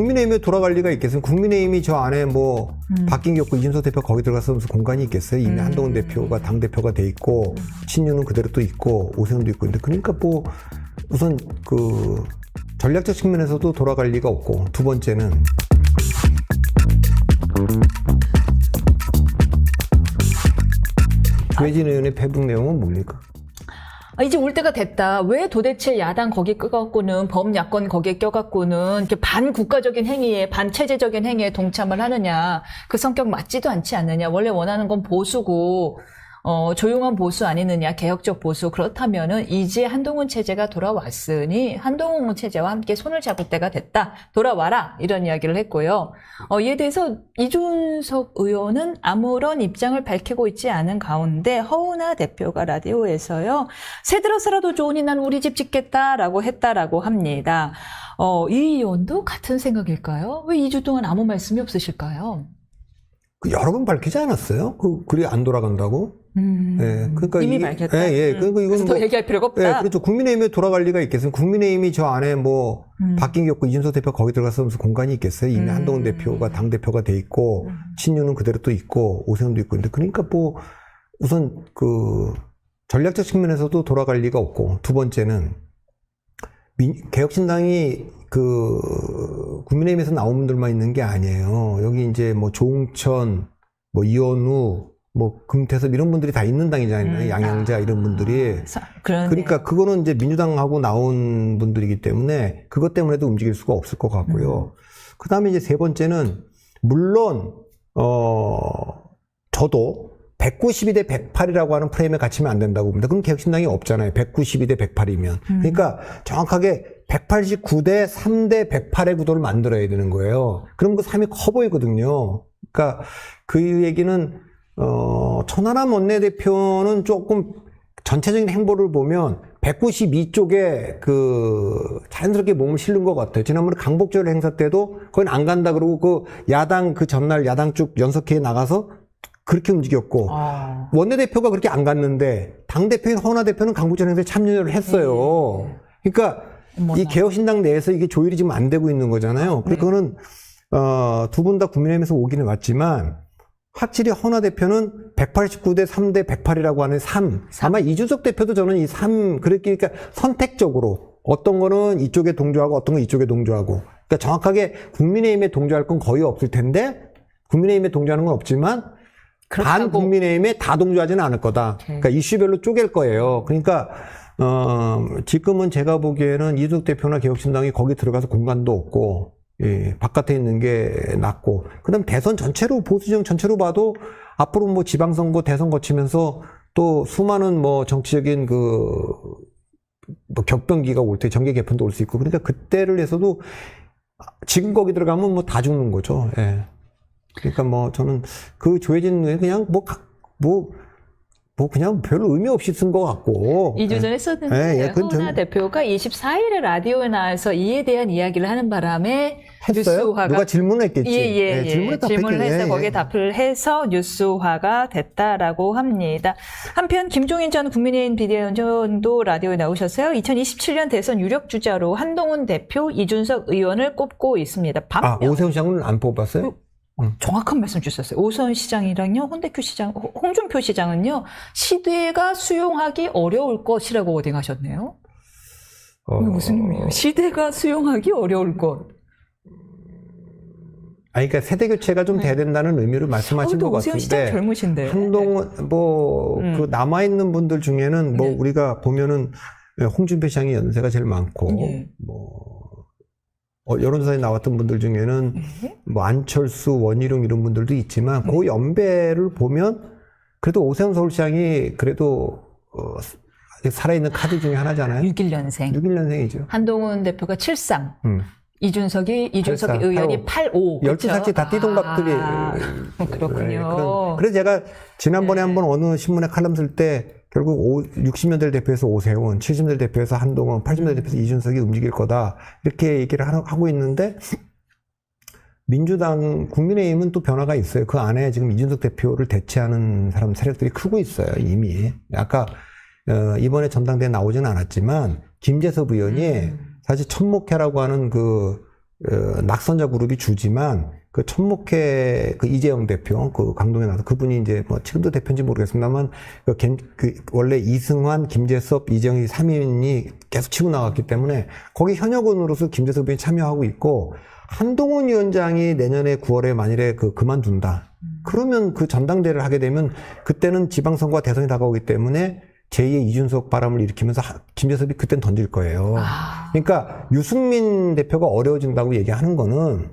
국민의힘에 돌아갈 리가 있겠어요? 국민의힘이 저 안에 뭐 바뀐 게 없고 이준석 대표 거기 들어가서 무슨 공간이 있겠어요? 이미 한동훈 대표가 당대표가 돼 있고 친윤은 그대로 또 있고 오세훈도 있고 있는데 그러니까 뭐 우선 그 전략적 측면에서도 돌아갈 리가 없고 두 번째는 조혜진 의원의 페북 내용은 뭡니까? 이제 올 때가 됐다. 왜 도대체 야당 거기 껴갖고는 범야권 거기에 껴갖고는 이렇게 반국가적인 행위에 반체제적인 행위에 동참을 하느냐. 그 성격 맞지도 않지 않느냐. 원래 원하는 건 보수고 조용한 보수 아니느냐. 개혁적 보수. 그렇다면은 이제 한동훈 체제가 돌아왔으니 한동훈 체제와 함께 손을 잡을 때가 됐다. 돌아와라. 이런 이야기를 했고요. 이에 대해서 이준석 의원은 아무런 입장을 밝히고 있지 않은 가운데 허은하 대표가 라디오에서요. 새 들어서라도 좋으니 난 우리 집 짓겠다라고 했다라고 합니다. 이 의원도 같은 생각일까요? 왜 2주 동안 아무 말씀이 없으실까요? 여러 번 밝히지 않았어요? 그리 안 돌아간다고? 예, 그러니까 이미 밝혔다. 예, 그러니까 이건 더 얘기할 필요가 없다. 예, 그렇죠. 국민의힘에 돌아갈 리가 있겠어요? 국민의힘이 저 안에 뭐 바뀐 게 없고 이준석 대표 거기 들어가서 무슨 공간이 있겠어요? 이미 한동훈 대표가 당대표가 돼 있고 친윤은 그대로 또 있고 오세훈도 있고 있는데 그러니까 뭐 우선 그 전략적 측면에서도 돌아갈 리가 없고 두 번째는 개혁신당이 그 국민의힘에서 나온 분들만 있는 게 아니에요. 여기 이제 뭐 조응천, 뭐 이현우, 뭐 금태섭 이런 분들이 다 있는 당이잖아요. 양양자 이런 분들이. 그러니까 그거는 이제 민주당하고 나온 분들이기 때문에 그것 때문에도 움직일 수가 없을 것 같고요. 그다음에 이제 세 번째는 물론 저도 192 대 108이라고 하는 프레임에 갇히면 안 된다고 봅니다. 그럼 개혁신당이 없잖아요. 192 대 108이면. 그러니까 정확하게 189 대 3 대 108의 구도를 만들어야 되는 거예요. 그럼 그 3이 커 보이거든요. 그러니까 그 얘기는 천하람 원내대표는 조금 전체적인 행보를 보면 192쪽에 그 자연스럽게 몸을 실는 것 같아요. 지난번에 강복절 행사 때도 거긴 안 간다 그러고 그 야당 그 전날 야당 쪽 연석회에 나가서 그렇게 움직였고 원내대표가 그렇게 안 갔는데 당대표인 허은하 대표는 강복절 행사에 참여를 했어요. 그러니까 이 개혁신당 내에서 이게 조율이 지금 안 되고 있는 거잖아요. 그거는 두 분 다 국민의힘에서 오기는 왔지만 확실히 허은하 대표는 189 대 3 대 108이라고 하는 3. 아마 이준석 대표도 저는 이 3, 그러니까 선택적으로 어떤 거는 이쪽에 동조하고 어떤 건 이쪽에 동조하고. 그러니까 정확하게 국민의힘에 동조할 건 거의 없을 텐데 국민의힘에 동조하는 건 없지만 반 국민의힘에 다 동조하지는 않을 거다. 그러니까 이슈별로 쪼갤 거예요. 그러니까 지금은 제가 보기에는 이준석 대표나 개혁신당이 거기 들어가서 공간도 없고 예, 바깥에 있는 게 낫고, 그 다음 대선 전체로, 보수정 전체로 봐도 앞으로 뭐 지방선거 대선 거치면서 또 수많은 뭐 정치적인 뭐 격변기가 올 때 정계 개편도 올 수 있고, 그러니까 그때를 해서도 지금 거기 들어가면 뭐 다 죽는 거죠. 예. 그러니까 뭐 저는 그 조혜진 그냥 그냥 별로 의미 없이 쓴 것 같고. 2주 전에 썼는데 허은하 대표가 24일에 라디오에 나와서 이에 대한 이야기를 하는 바람에 했어요? 뉴스화가 누가 질문을 했겠지. 질문을 해서 거기에 답을 해서 뉴스화가 됐다라고 합니다. 한편 김종인 전 국민의힘 비대위원장도 라디오에 나오셨어요. 2027년 대선 유력 주자로 한동훈 대표, 이준석 의원을 꼽고 있습니다. 오세훈 시장은 안 뽑았어요? 정확한 말씀 주셨어요. 오세훈 시장이랑요, 홍준표 시장은요, 시대가 수용하기 어려울 것이라고 워딩하셨네요. 이게 무슨 의미예요? 시대가 수용하기 어려울 것. 그러니까 세대 교체가 좀 돼야 된다는 의미로 말씀하신 것 오세훈 시장 같은데. 젊으신데. 한동훈 그 남아 있는 분들 중에는 뭐 우리가 보면은 홍준표 시장이 연세가 제일 많고 여론조사에 나왔던 분들 중에는 뭐 안철수, 원희룡 이런 분들도 있지만 그 연배를 보면 그래도 오세훈 서울시장이 그래도 아직 살아있는 카드 중에 하나잖아요. 61년생. 61년생이죠. 한동훈 대표가 73. 이준석 84, 의원이 85. 12살째 다 띠동갑들이. 그렇군요. 그래서 제가 지난번에 한번 어느 신문에 칼럼 쓸 때 결국 60년대를 대표해서 오세훈, 70년대를 대표해서 한동훈, 80년대를 대표해서 이준석이 움직일 거다. 이렇게 얘기를 하고 있는데 민주당, 국민의힘은 또 변화가 있어요. 그 안에 지금 이준석 대표를 대체하는 사람 세력들이 크고 있어요. 이미. 아까 이번에 전당대회 나오지는 않았지만 김재섭 의원이 사실 천목회라고 하는 그 낙선자 그룹이 주지만 그 천목회 그 이재영 대표 그 강동에 나서 그분이 이제 뭐 지금도 대표인지 모르겠습니다만 그 원래 이승환, 김재섭, 이재영이 3인이 계속 치고 나갔기 때문에 거기 현역원으로서 김재섭 의원이 참여하고 있고 한동훈 위원장이 내년에 9월에 만일에 그만둔다. 그러면 그 전당대회를 하게 되면 그때는 지방선거와 대선이 다가오기 때문에 제2의 이준석 바람을 일으키면서 김재섭이 그땐 던질 거예요. 그러니까 유승민 대표가 어려워진다고 얘기하는 거는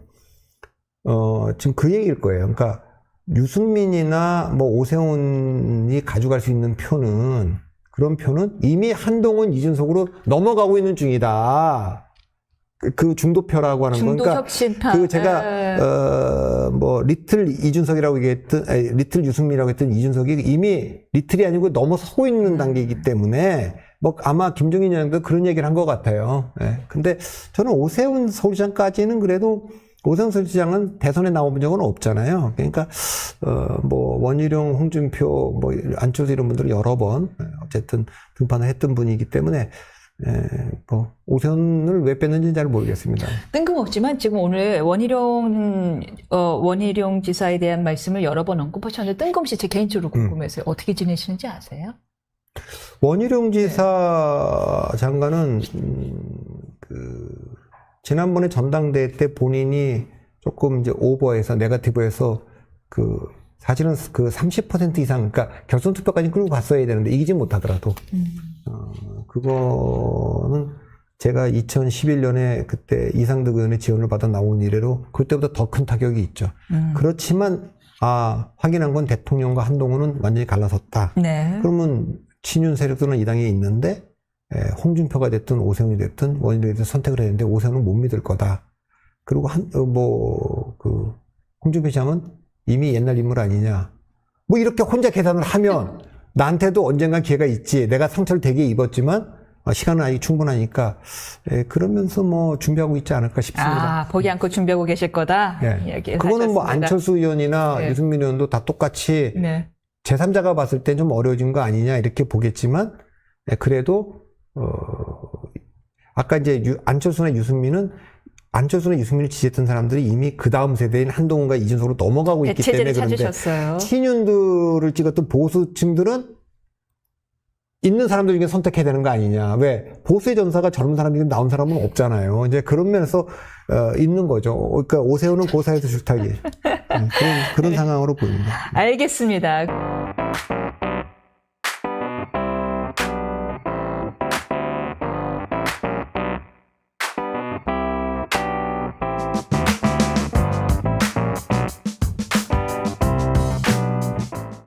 지금 그 얘기일 거예요. 그러니까 유승민이나 뭐 오세훈이 가져갈 수 있는 표는 그런 표는 이미 한동훈, 이준석으로 넘어가고 있는 중이다. 그 중도표라고 하는 중도 거니까 혁신파. 그 제가 뭐 리틀 이준석이라고 얘기했던 리틀 유승민이라고 했던 이준석이 이미 리틀이 아니고 넘어서고 있는 단계이기 때문에 뭐 아마 김종인 의원도 그런 얘기를 한 것 같아요. 예. 근데 저는 오세훈 서울시장까지는 그래도 오세훈 서울시장은 대선에 나온 적은 없잖아요. 그러니까 뭐 원희룡, 홍준표, 뭐 안철수 이런 분들은 여러 번 어쨌든 등판을 했던 분이기 때문에. 뭐 오세훈을 왜 뺐는지는 잘 모르겠습니다. 뜬금없지만 지금 오늘 원희룡 지사에 대한 말씀을 여러 번 언급하셨는데 뜬금없이 제 개인적으로 궁금해서요. 어떻게 지내시는지 아세요? 원희룡 지사 장관은 지난번에 전당대회 때 본인이 조금 이제 오버해서 네거티브해서 사실은 30% 이상, 그러니까 결선 투표까지 끌고 갔어야 되는데 이기지 못하더라도, 그거는 제가 2011년에 그때 이상득 의원의 지원을 받아 나온 이래로 그때보다 더 큰 타격이 있죠. 그렇지만, 확인한 건 대통령과 한동훈은 완전히 갈라섰다. 네. 그러면 친윤 세력들은 이 당에 있는데, 홍준표가 됐든 오세훈이 됐든 원희룡이 됐든 선택을 했는데 오세훈은 못 믿을 거다. 그리고 홍준표 시장은 이미 옛날 인물 아니냐. 뭐 이렇게 혼자 계산을 하면 나한테도 언젠간 기회가 있지. 내가 상처를 되게 입었지만 시간은 아직 충분하니까 그러면서 뭐 준비하고 있지 않을까 싶습니다. 포기 않고 준비하고 계실 거다. 네. 그거는 뭐 안철수 의원이나 네. 유승민 의원도 다 똑같이 네. 제3자가 봤을 땐 좀 어려워진 거 아니냐 이렇게 보겠지만 그래도 아까 이제 안철수나 유승민을 지지했던 사람들이 이미 그 다음 세대인 한동훈과 이준석으로 넘어가고 있기 때문에 그런데 찾으셨어요. 친윤들을 찍었던 보수층들은 있는 사람들 중에 선택해야 되는 거 아니냐. 왜? 보수의 전사가 젊은 사람들이 나온 사람은 없잖아요. 이제 그런 면에서 있는 거죠. 그러니까 오세훈은 고사에서 줄타기. 그런 상황으로 보입니다. 알겠습니다.